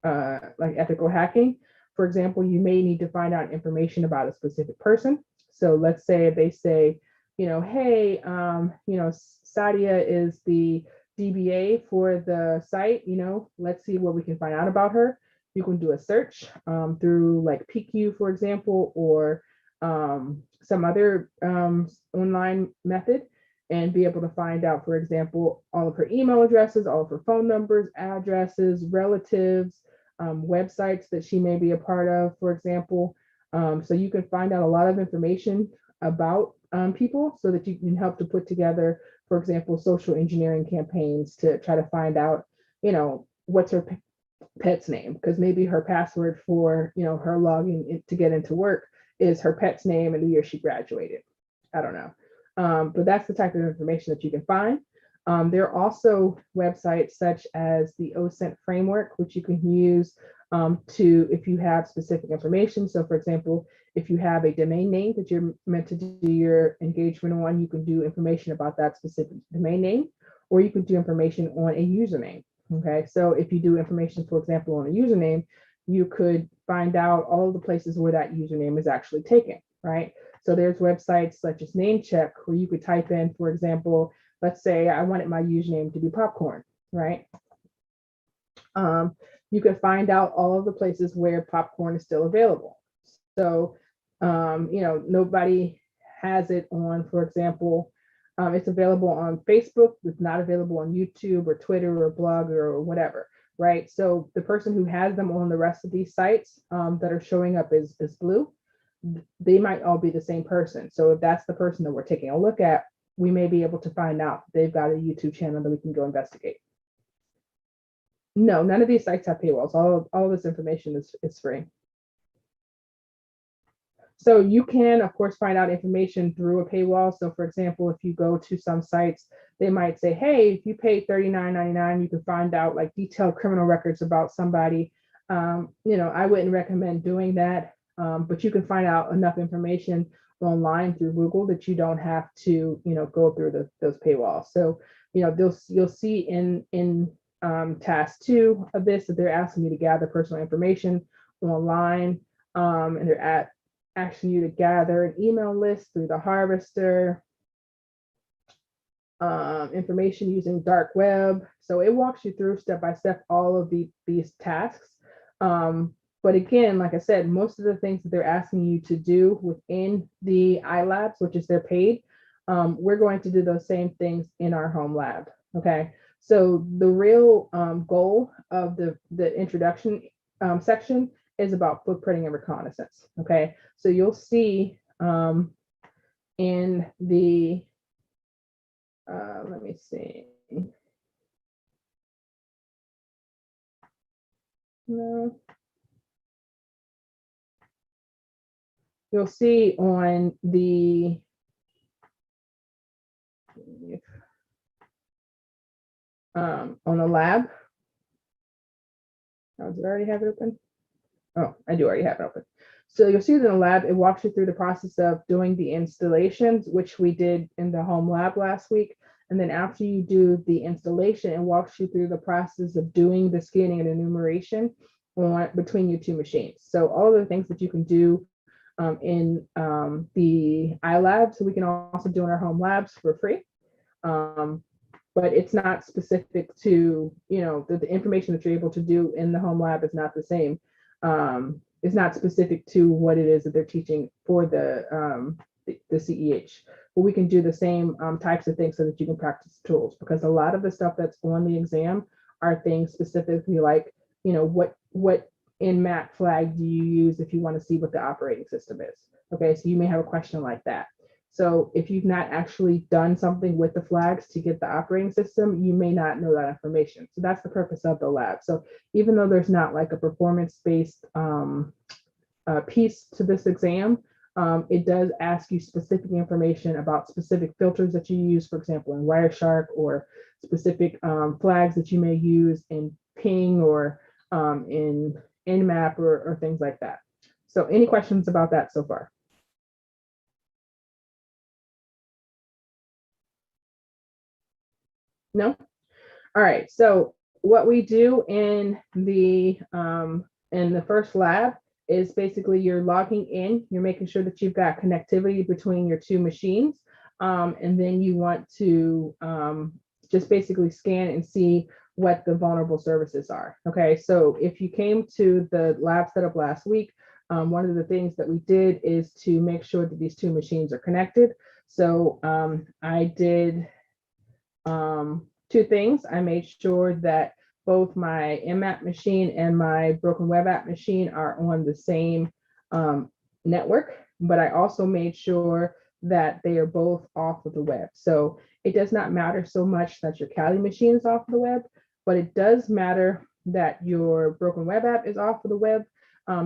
Speaker 2: like ethical hacking. For example, you may need to find out information about a specific person. So let's say they say, hey, Sadia is the DBA for the site, let's see what we can find out about her. You can do a search through like PQ, for example, or some other online method and be able to find out, for example, all of her email addresses, all of her phone numbers, addresses, relatives, websites that she may be a part of, for example. So you can find out a lot of information about people so that you can help to put together, for example, social engineering campaigns to try to find out, what's her pet's name, because maybe her password for, her logging to get into work is her pet's name and the year she graduated. I don't know. But that's the type of information that you can find. There are also websites such as the OSINT framework, which you can use if you have specific information. So for example, if you have a domain name that you're meant to do your engagement on, you can do information about that specific domain name, or you can do information on a username. Okay, so if you do information, for example, on a username, you could find out all of the places where that username is actually taken, right? So there's websites such as Namecheck where you could type in, for example, let's say I wanted my username to be popcorn, right? You can find out all of the places where popcorn is still available. So, nobody has it on, for example, it's available on Facebook, it's not available on YouTube or Twitter or Blog or whatever, right? So the person who has them on the rest of these sites that are showing up as blue, they might all be the same person. So if that's the person that we're taking a look at, we may be able to find out they've got a YouTube channel that we can go investigate. No, none of these sites have paywalls. All this information is free. So you can, of course, find out information through a paywall. So for example, if you go to some sites, they might say, hey, if you pay $39.99, you can find out like detailed criminal records about somebody. I wouldn't recommend doing that, but you can find out enough information online through Google that you don't have to, go through those paywalls. So, you'll see in task 2 of this that they're asking you to gather personal information online, and they're asking you to gather an email list through the harvester. information using dark web. So it walks you through step by step all of these tasks. But again, like I said, most of the things that they're asking you to do within the iLabs, which is their paid, we're going to do those same things in our home lab. Okay. So the real goal of the introduction section is about footprinting and reconnaissance. Okay. So you'll see in the, let me see. No. You'll see on the lab. Oh, did I already have it open? Oh, I do already have it open. So you'll see that in the lab, it walks you through the process of doing the installations, which we did in the home lab last week. And then after you do the installation, it walks you through the process of doing the scanning and enumeration between your two machines. So all of the things that you can do in the iLab, so we can also do in our home labs for free. But it's not specific to, the information that you're able to do in the home lab is not the same. It's not specific to what it is that they're teaching for the CEH. But we can do the same types of things so that you can practice tools, because a lot of the stuff that's on the exam are things specifically like, what nmap flag do you use if you want to see what the operating system is? Okay, so you may have a question like that. So if you've not actually done something with the flags to get the operating system, you may not know that information. So that's the purpose of the lab. So even though there's not like a performance-based piece to this exam, it does ask you specific information about specific filters that you use, for example, in Wireshark, or specific flags that you may use in Ping or in Nmap or things like that. So any questions about that so far? No? All right. So what we do in the first lab is basically you're logging in, you're making sure that you've got connectivity between your two machines. And then you want to just basically scan and see what the vulnerable services are. Okay, so if you came to the lab setup last week, one of the things that we did is to make sure that these two machines are connected. So I did two things. I made sure that both my nmap machine and my broken web app machine are on the same network, but I also made sure that they are both off of the web. So it does not matter so much that your Kali machine is off of the web, but it does matter that your broken web app is off of the web,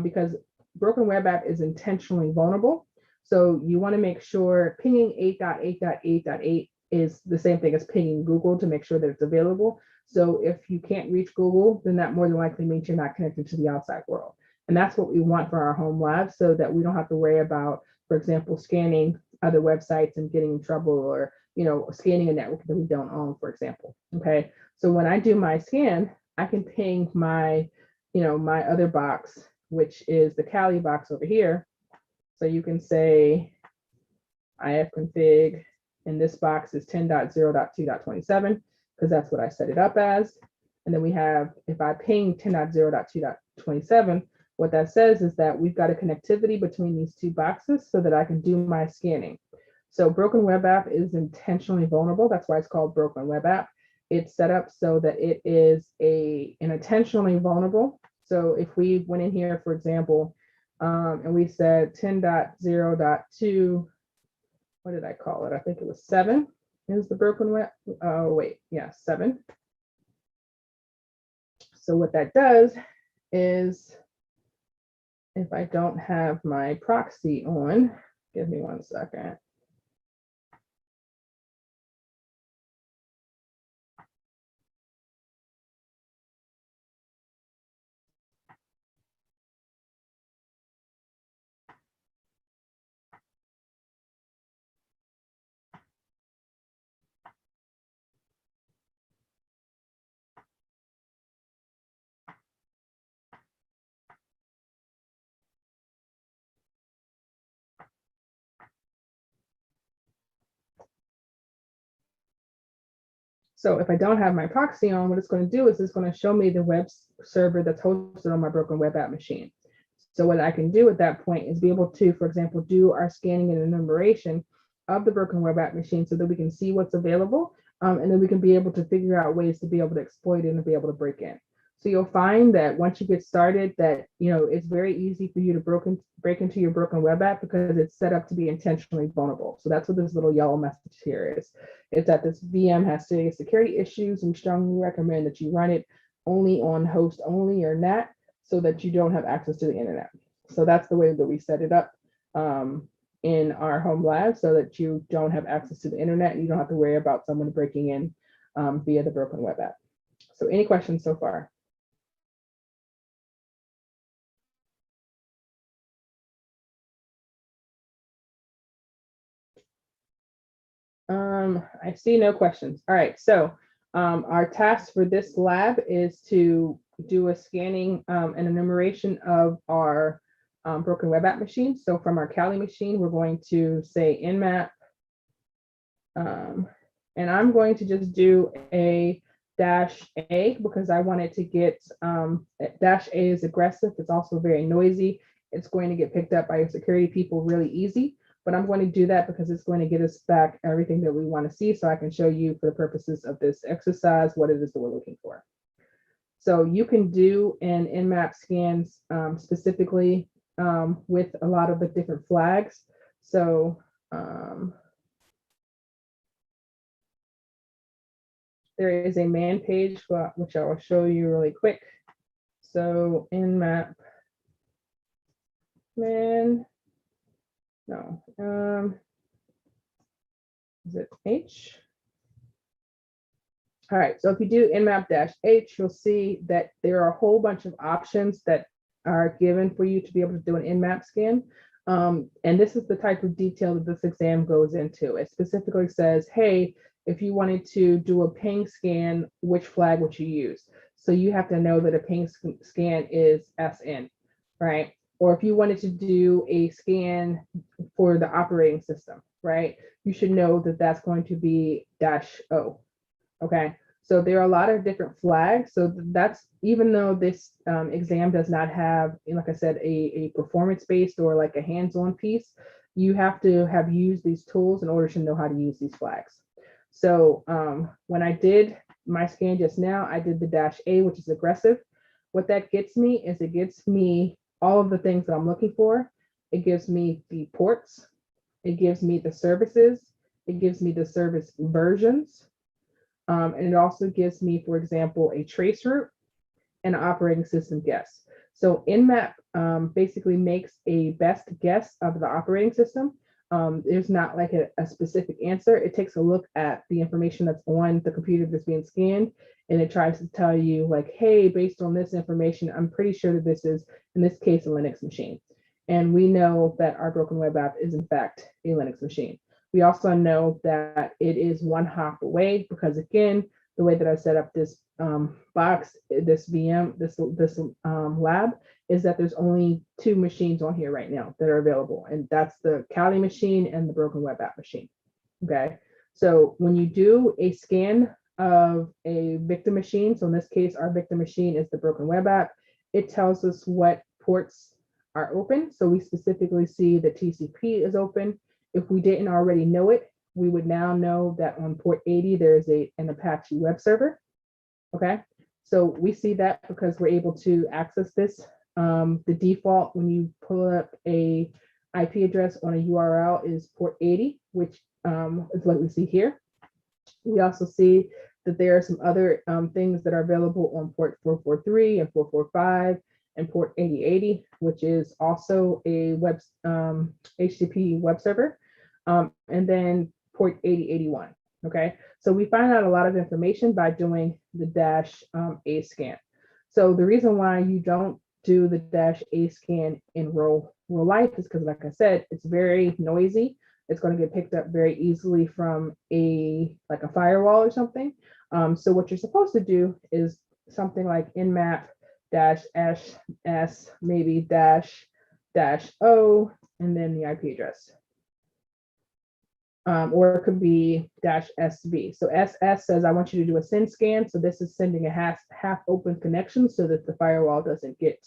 Speaker 2: because broken web app is intentionally vulnerable. So you want to make sure pinging 8.8.8.8 is the same thing as pinging Google to make sure that it's available. So if you can't reach Google, then that more than likely means you're not connected to the outside world. And that's what we want for our home lab, so that we don't have to worry about, for example, scanning other websites and getting in trouble, or scanning a network that we don't own, for example. Okay. So when I do my scan, I can ping my, my other box, which is the Kali box over here. So you can say ifconfig, and this box is 10.0.2.27, because that's what I set it up as. And then we have, if I ping 10.0.2.27, what that says is that we've got a connectivity between these two boxes so that I can do my scanning. So broken web app is intentionally vulnerable. That's why it's called broken web app. It's set up so that it is an intentionally vulnerable. So if we went in here, for example, and we said 10.0.2, what did I call it? I think it was 7 is the broken web. Oh, wait, yeah, 7. So what that does is, if I don't have my proxy on, give me 1 second. So if I don't have my proxy on, what it's going to do is it's going to show me the web server that's hosted on my broken web app machine. So what I can do at that point is be able to, for example, do our scanning and enumeration of the broken web app machine so that we can see what's available, and then we can be able to figure out ways to be able to exploit it and be able to break in. So you'll find that once you get started, that it's very easy for you to break into your broken web app because it's set up to be intentionally vulnerable. So that's what this little yellow message here is. It's that this VM has serious security issues, and we strongly recommend that you run it only on host only or NAT so that you don't have access to the internet. So that's the way that we set it up in our home lab so that you don't have access to the internet. You don't have to worry about someone breaking in via the broken web app. So any questions so far? I see no questions. All right, so our task for this lab is to do a scanning and enumeration of our broken web app machine. So from our Kali machine, we're going to say nmap, and I'm going to just do a -A because I wanted to get -A is aggressive. It's also very noisy. It's going to get picked up by your security people really easy. But I'm going to do that because it's going to get us back everything that we want to see so I can show you for the purposes of this exercise what it is that we're looking for. So you can do an nmap scans specifically with a lot of the different flags. So there is a man page, which I will show you really quick. So nmap man. No, is it H? All right, so if you do nmap-H, you'll see that there are a whole bunch of options that are given for you to be able to do an nmap scan. And this is the type of detail that this exam goes into. It specifically says, hey, if you wanted to do a ping scan, which flag would you use? So you have to know that a ping scan is SN, right? Or if you wanted to do a scan for the operating system, right? You should know that that's going to be -O, okay? So there are a lot of different flags. So that's, even though this exam does not have, like I said, a performance-based or like a hands-on piece, you have to have used these tools in order to know how to use these flags. So when I did my scan just now, I did the -A, which is aggressive. What that gets me is it gets me all of the things that I'm looking for. It gives me the ports, it gives me the services, it gives me the service versions, and it also gives me, for example, a trace route and an operating system guess. So nmap basically makes a best guess of the operating system. There's not like a specific answer. It takes a look at the information that's on the computer that's being scanned, and it tries to tell you like, hey, based on this information, I'm pretty sure that this is, in this case, a Linux machine. And we know that our broken web app is in fact a Linux machine. We also know that it is one hop away because, again, the way that I set up this box, this VM, this lab, is that there's only 2 machines on here right now that are available, and that's the Kali machine and the broken web app machine. Okay, so when you do a scan of a victim machine, so in this case, our victim machine is the broken web app, it tells us what ports are open. So we specifically see that TCP is open. If we didn't already know it, we would now know that on port 80, there's an Apache web server. Okay, so we see that because we're able to access this. The default when you pull up a IP address on a URL is port 80, which is what we see here. We also see that there are some other things that are available on port 443 and 445 and port 8080, which is also a web HTTP web server, and then port 8081. Okay, so we find out a lot of information by doing the -A scan. So the reason why you don't do the -A scan in real life is because, like I said, it's very noisy. It's going to get picked up very easily from a firewall or something. So what you're supposed to do is something like nmap -s maybe -O and then the IP address. or it could be -SB. So SS says, I want you to do a send scan. So this is sending a half open connection so that the firewall doesn't get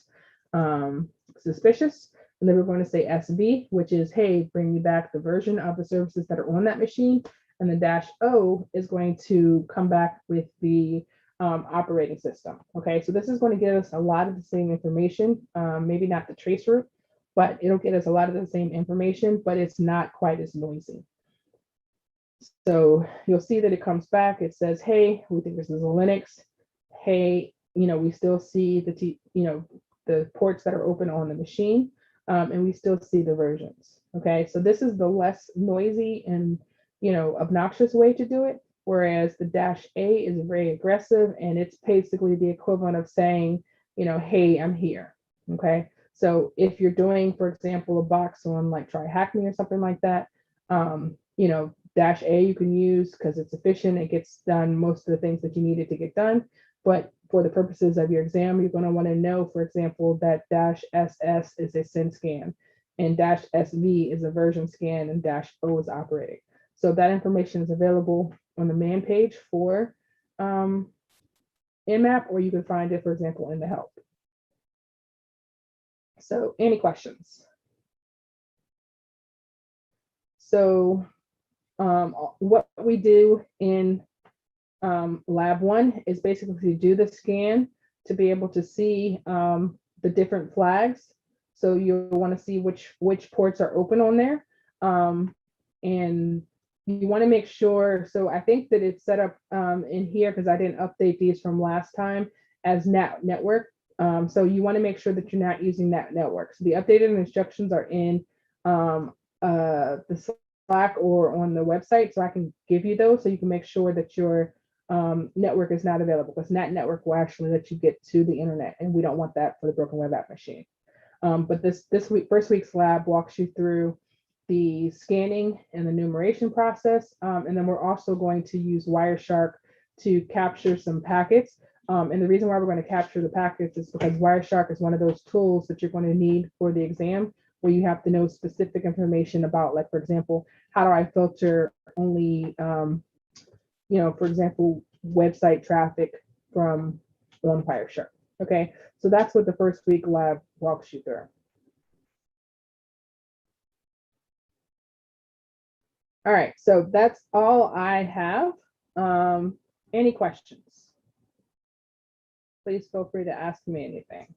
Speaker 2: suspicious. And then we're going to say SB, which is, hey, bring me back the version of the services that are on that machine. And the -O is going to come back with the operating system. Okay, so this is going to give us a lot of the same information, maybe not the trace route, but it'll get us a lot of the same information, but it's not quite as noisy. So you'll see that it comes back. It says, hey, we think this is a Linux. Hey, we still see the ports that are open on the machine, and we still see the versions. Okay, so this is the less noisy and obnoxious way to do it. Whereas the -A is very aggressive, and it's basically the equivalent of saying, hey, I'm here. Okay, so if you're doing, for example, a box on like Try Hack Me or something like that, -A you can use because it's efficient. It gets done most of the things that you need it to get done. But for the purposes of your exam, you're going to want to know, for example, that -SS is a send scan, and -SV is a version scan, and -O is operating. So that information is available on the man page for Nmap, or you can find it, for example, in the help. So any questions? So what we do in lab 1 is basically to do the scan to be able to see the different flags. So you'll want to see which ports are open on there. And you want to make sure, so I think that it's set up in here, because I didn't update these from last time, as NAT network. So you want to make sure that you're not using NAT network. So the updated instructions are in the Slack or on the website, so I can give you those so you can make sure that your network is not available, because NAT network will actually let you get to the internet, and we don't want that for the broken web app machine. But this first week's lab walks you through the scanning and the numeration process, and then we're also going to use Wireshark to capture some packets. And the reason why we're going to capture the packets is because Wireshark is one of those tools that you're going to need for the exam, where you have to know specific information about, like, for example, how do I filter only, for example, website traffic from on Wireshark. Okay, so that's what the first week lab walks you through. All right, so that's all I have. Any questions? Please feel free to ask me anything.